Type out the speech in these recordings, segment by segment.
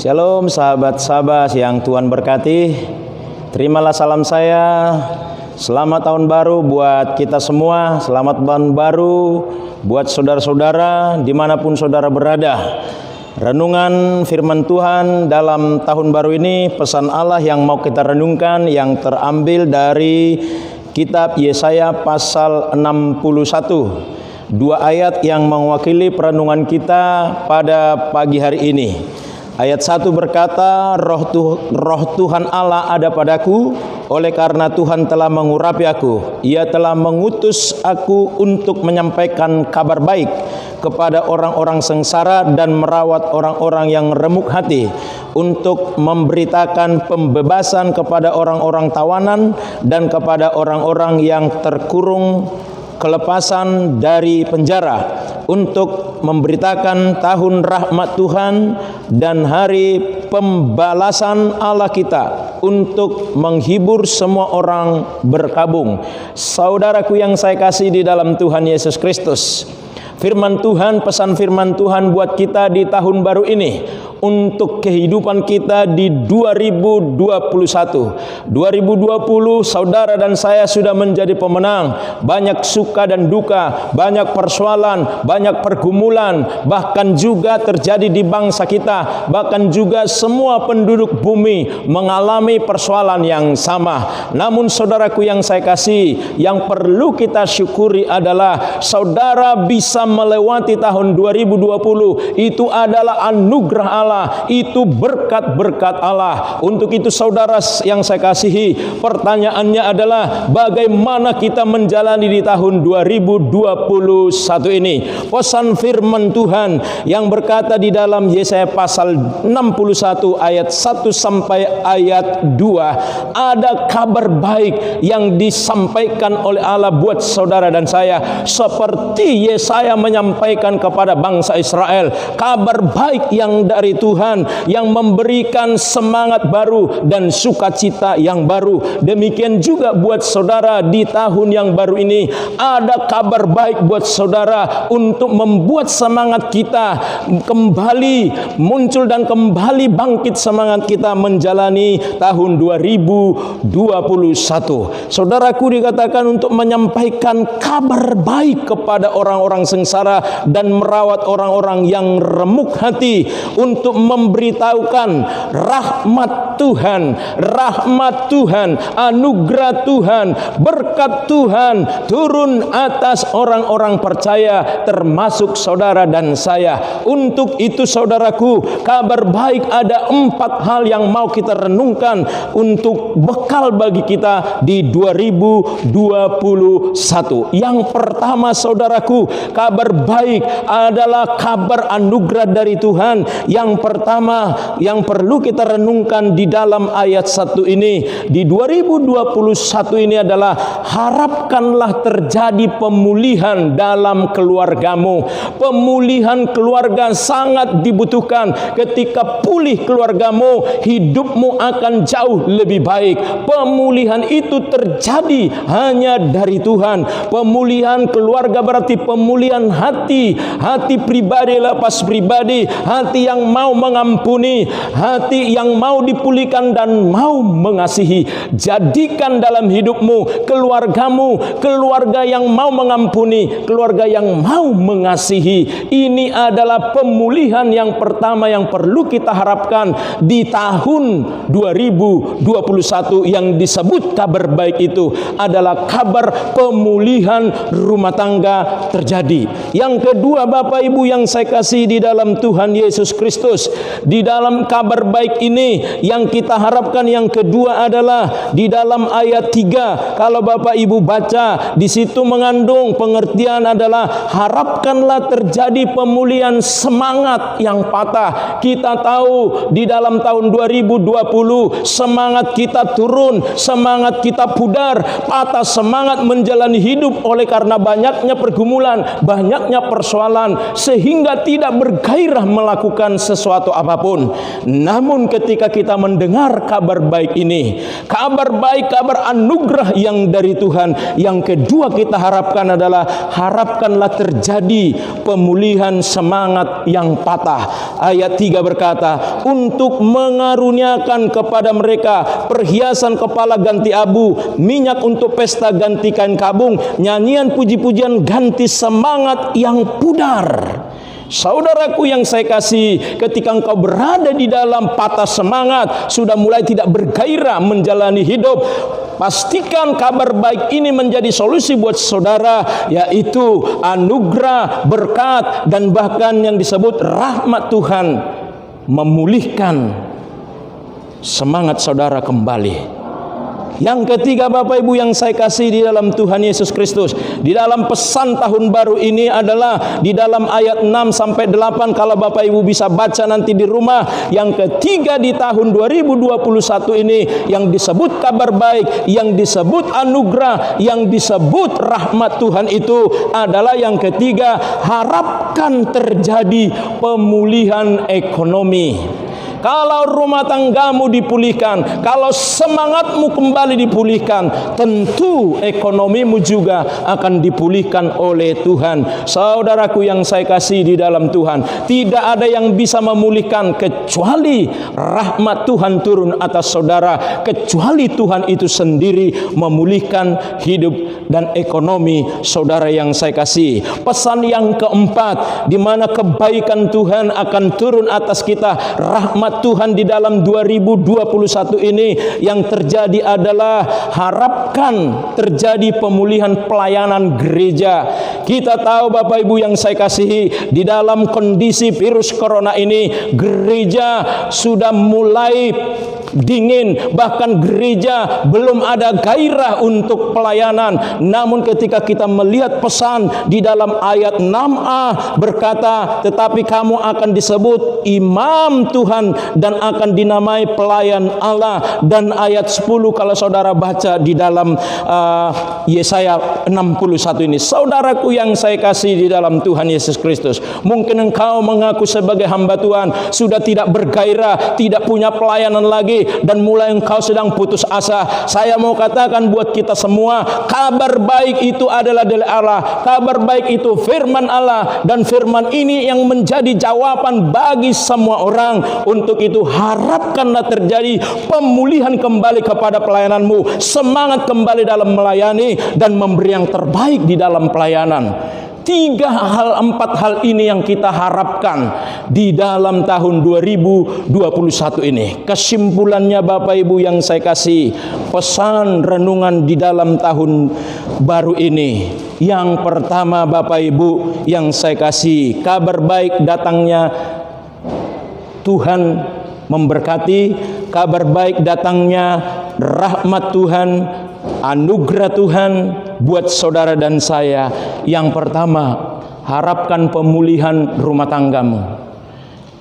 Shalom sahabat-sahabat yang Tuhan berkati. Terimalah salam saya. Selamat tahun baru buat kita semua. Selamat tahun baru buat saudara-saudara dimanapun saudara berada. Renungan firman Tuhan dalam tahun baru ini, pesan Allah yang mau kita renungkan yang terambil dari kitab Yesaya pasal 61. Dua ayat yang mewakili perenungan kita pada pagi hari ini. Ayat 1 berkata, Roh Tuhan Allah ada padaku, oleh karena Tuhan telah mengurapi aku. Ia telah mengutus aku untuk menyampaikan kabar baik kepada orang-orang sengsara dan merawat orang-orang yang remuk hati, untuk memberitakan pembebasan kepada orang-orang tawanan dan kepada orang-orang yang terkurung kelepasan dari penjara, untuk memberitakan tahun rahmat Tuhan dan hari pembalasan Allah kita, untuk menghibur semua orang berkabung. Saudaraku yang saya kasih di dalam Tuhan Yesus Kristus, firman Tuhan, pesan firman Tuhan buat kita di tahun baru ini, untuk kehidupan kita di 2021. 2020 saudara dan saya sudah menjadi pemenang. Banyak suka dan duka, banyak persoalan, banyak pergumulan, bahkan juga terjadi di bangsa kita, bahkan juga semua penduduk bumi mengalami persoalan yang sama. Namun saudaraku yang saya kasih, yang perlu kita syukuri adalah saudara bisa melewati tahun 2020. Itu adalah anugerah Allah, itu berkat-berkat Allah. Untuk itu saudara yang saya kasihi, pertanyaannya adalah bagaimana kita menjalani di tahun 2021 ini. Pesan firman Tuhan yang berkata di dalam Yesaya pasal 61 ayat 1 sampai ayat 2, ada kabar baik yang disampaikan oleh Allah buat saudara dan saya, seperti Yesaya menyampaikan kepada bangsa Israel, kabar baik yang dari Tuhan, yang memberikan semangat baru dan sukacita yang baru. Demikian juga buat saudara di tahun yang baru ini, ada kabar baik buat saudara untuk membuat semangat kita kembali muncul dan kembali bangkit semangat kita menjalani tahun 2021. Saudaraku, dikatakan untuk menyampaikan kabar baik kepada orang-orang sengsara dan merawat orang-orang yang remuk hati, untuk memberitahukan rahmat Tuhan, anugerah Tuhan, berkat Tuhan turun atas orang-orang percaya, termasuk saudara dan saya. Untuk itu saudaraku, kabar baik ada 4 hal yang mau kita renungkan untuk bekal bagi kita di 2021. Yang pertama saudaraku, kabar baik adalah kabar anugerah dari Tuhan. Yang pertama yang perlu kita renungkan di dalam ayat 1 ini, di 2021 ini adalah, harapkanlah terjadi pemulihan dalam keluargamu. Pemulihan keluarga sangat dibutuhkan. Ketika pulih keluargamu, hidupmu akan jauh lebih baik. Pemulihan itu terjadi hanya dari Tuhan. Pemulihan keluarga berarti pemulihan hati, hati pribadi lepas pribadi, hati yang mau mengampuni, hati yang mau dipulihkan dan mau mengasihi. Jadikan dalam hidupmu, keluargamu, keluarga yang mau mengampuni, keluarga yang mau mengasihi. Ini adalah pemulihan yang pertama yang perlu kita harapkan di tahun 2021. Yang disebut kabar baik itu adalah kabar pemulihan rumah tangga terjadi. Yang kedua, Bapak Ibu yang saya kasih di dalam Tuhan Yesus Kristus, di dalam kabar baik ini yang kita harapkan yang kedua adalah di dalam ayat 3. Kalau Bapak Ibu baca, di situ mengandung pengertian adalah, harapkanlah terjadi pemulihan semangat yang patah. Kita tahu di dalam tahun 2020 semangat kita turun, semangat kita pudar, patah semangat menjalani hidup oleh karena banyaknya pergumulan, banyaknya persoalan sehingga tidak bergairah melakukan sesuatu apapun. Namun ketika kita mendengar kabar baik ini, kabar baik, kabar anugerah yang dari Tuhan, yang kedua kita harapkan adalah harapkanlah terjadi pemulihan semangat yang patah. Ayat 3 berkata, untuk mengaruniakan kepada mereka perhiasan kepala ganti abu, minyak untuk pesta ganti kain kabung, nyanyian puji-pujian ganti semangat yang pudar. Saudaraku yang saya kasih, ketika engkau berada di dalam patah semangat, sudah mulai tidak bergairah menjalani hidup, pastikan kabar baik ini menjadi solusi buat saudara, yaitu anugerah, berkat, dan bahkan yang disebut rahmat Tuhan memulihkan semangat saudara kembali. Yang ketiga Bapak Ibu yang saya kasih di dalam Tuhan Yesus Kristus, di dalam pesan tahun baru ini adalah di dalam ayat 6 sampai 8, kalau Bapak Ibu bisa baca nanti di rumah. Yang ketiga di tahun 2021 ini yang disebut kabar baik, yang disebut anugerah, yang disebut rahmat Tuhan itu adalah yang ketiga, harapkan terjadi pemulihan ekonomi. Kalau rumah tanggamu dipulihkan, kalau semangatmu kembali dipulihkan, tentu ekonomimu juga akan dipulihkan oleh Tuhan. Saudaraku yang saya kasih di dalam Tuhan, tidak ada yang bisa memulihkan kecuali rahmat Tuhan turun atas saudara, kecuali Tuhan itu sendiri memulihkan hidup dan ekonomi saudara yang saya kasih. Pesan yang keempat, di mana kebaikan Tuhan akan turun atas kita, rahmat Tuhan di dalam 2021 ini yang terjadi adalah harapkan terjadi pemulihan pelayanan gereja. Kita tahu Bapak Ibu yang saya kasihi, di dalam kondisi virus corona ini gereja sudah mulai dingin, bahkan gereja belum ada gairah untuk pelayanan. Namun ketika kita melihat pesan di dalam ayat 6a berkata, tetapi kamu akan disebut imam Tuhan dan akan dinamai pelayan Allah. Dan ayat 10 kalau saudara baca di dalam Yesaya 61 ini, saudaraku yang saya kasih di dalam Tuhan Yesus Kristus, mungkin engkau mengaku sebagai hamba Tuhan sudah tidak bergairah, tidak punya pelayanan lagi, dan mulai engkau sedang putus asa. Saya mau katakan buat kita semua, kabar baik itu adalah dari Allah, kabar baik itu firman Allah, dan firman ini yang menjadi jawaban bagi semua orang. Untuk itu harapkanlah terjadi pemulihan kembali kepada pelayananmu, semangat kembali dalam melayani dan memberi yang terbaik di dalam pelayanan. 4 hal ini yang kita harapkan di dalam tahun 2021 ini. Kesimpulannya Bapak Ibu yang saya kasih, pesan renungan di dalam tahun baru ini. Yang pertama Bapak Ibu yang saya kasih, kabar baik datangnya Tuhan memberkati, kabar baik datangnya rahmat Tuhan, anugerah Tuhan buat saudara dan saya. Yang pertama, harapkan pemulihan rumah tanggamu,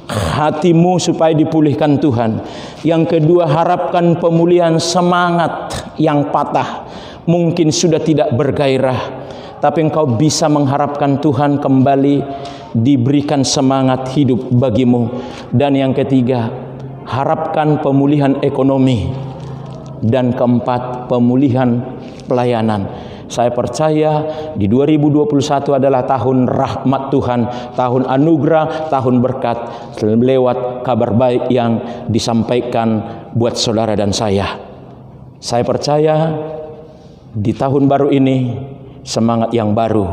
hatimu supaya dipulihkan Tuhan. Yang kedua, harapkan pemulihan semangat yang patah, mungkin sudah tidak bergairah, tapi engkau bisa mengharapkan Tuhan kembali diberikan semangat hidup bagimu. Dan yang ketiga, harapkan pemulihan ekonomi. Dan keempat, pemulihan pelayanan. Saya percaya di 2021 adalah tahun rahmat Tuhan, tahun anugerah, tahun berkat lewat kabar baik yang disampaikan buat saudara dan saya. Saya percaya di tahun baru ini semangat yang baru,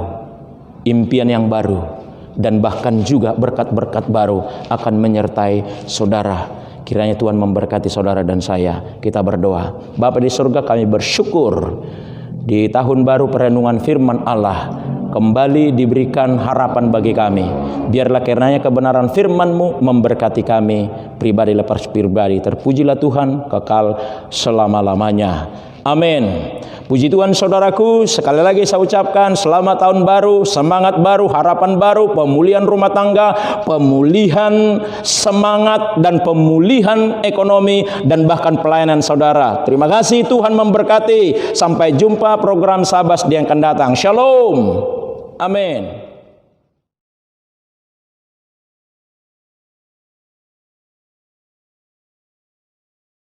impian yang baru, dan bahkan juga berkat-berkat baru akan menyertai saudara. Kiranya Tuhan memberkati saudara dan saya. Kita berdoa. Bapa di surga, kami bersyukur di tahun baru perenungan firman Allah kembali diberikan harapan bagi kami. Biarlah karenanya kebenaran firman-Mu memberkati kami pribadi lepas pribadi. Terpujilah Tuhan kekal selama-lamanya. Amin. Puji Tuhan saudaraku, sekali lagi saya ucapkan selamat tahun baru, semangat baru, harapan baru, pemulihan rumah tangga, pemulihan semangat, dan pemulihan ekonomi, dan bahkan pelayanan saudara. Terima kasih, Tuhan memberkati. Sampai jumpa program Sabas yang akan datang. Shalom. Amin.